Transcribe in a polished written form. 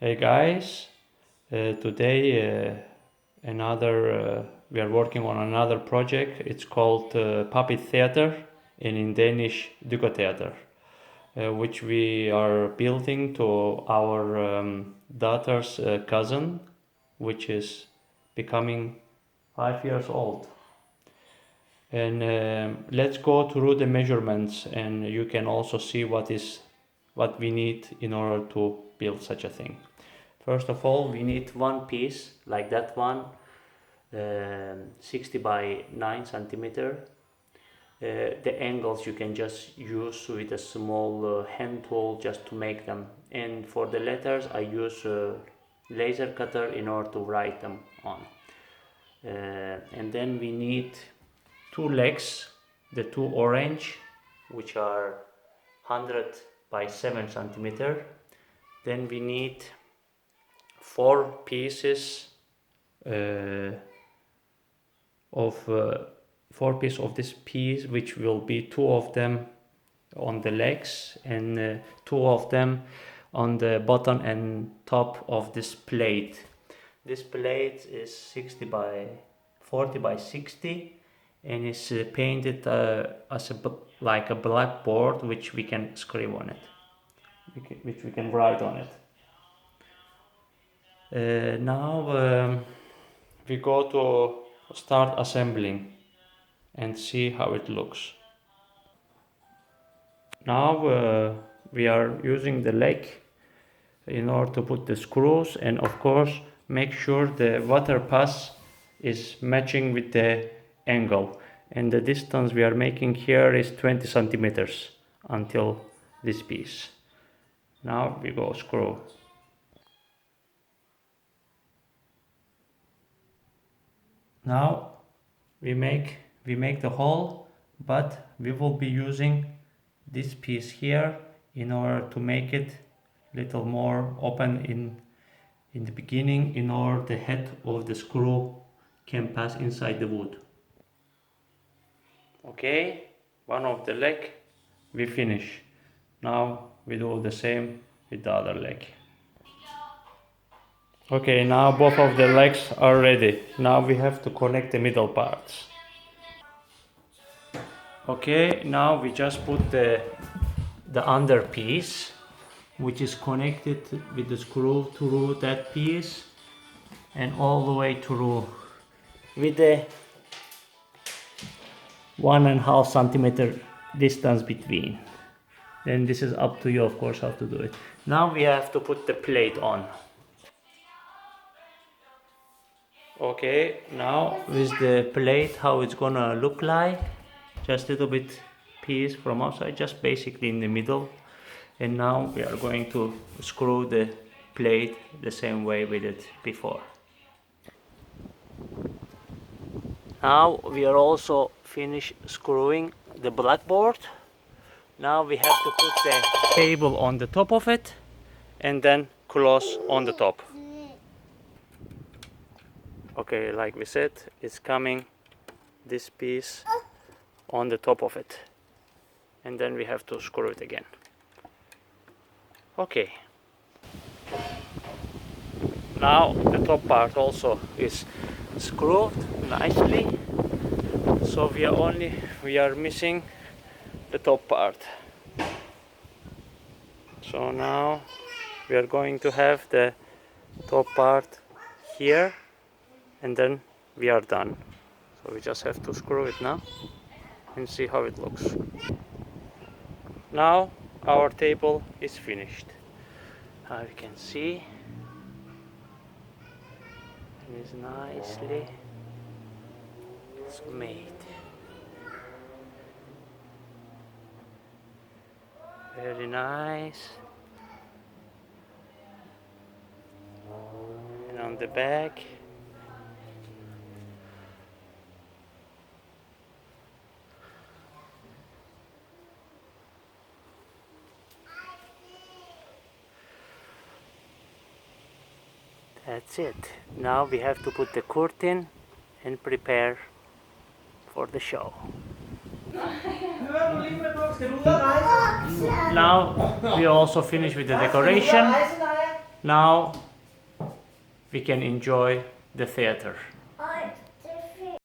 Hey guys, today we are working on another project. It's called Puppet Theater, and in Danish Dukketeater, which we are building to our daughter's cousin, which is becoming 5 years old. And let's go through the measurements, and you can also see what we need in order to build such a thing. First of all, we need one piece like that one, 60 by 9 centimeter. The angles you can just use with a small hand tool just to make them. And for the letters, I use a laser cutter in order to write them on. And then we need two legs, the two orange, which are 100 by 7 centimeter. Then we need four pieces of this piece, which will be two of them on the legs and two of them on the bottom and top of this plate. This plate is 60 by 40 by 60 and is painted as like a blackboard, which we can scribble on it, which we can write on it. Now we go to start assembling and see how it looks. Now we are using the leg in order to put the screws, and of course make sure the water pass is matching with the angle, and the distance we are making here is 20 centimeters until this piece. Now we go screw. Now we make the hole, but we will be using this piece here in order to make it little more open in the beginning, in order the head of the screw can pass inside the wood. Okay, one of the leg we finish. Now we do the same with the other leg. Okay, now both of the legs are ready. Now we have to connect the middle parts. Okay, now we just put the under piece, which is connected with the screw through that piece and all the way through with the 1.5 centimeter distance between. Then this is up to you, of course, how to do it. Now we have to put the plate on. Okay, now with the plate, how it's gonna look like, just a little bit piece from outside, just basically in the middle. And now we are going to screw the plate the same way we did before. Now we are also finished screwing the blackboard. Now we have to put the table on the top of it and then close on the top. Okay, like we said, it's coming this piece on the top of it, and then we have to screw it again. Okay, now the top part also is screwed nicely, so we are missing the top part. So now we are going to have the top part here, and then we are done. So we just have to screw it now and see how it looks. Now our table is finished. How you can see, it is nicely made. Very nice. And on the back, that's it. Now we have to put the curtain and prepare for the show. Now we also finish with the decoration. Now we can enjoy the theater.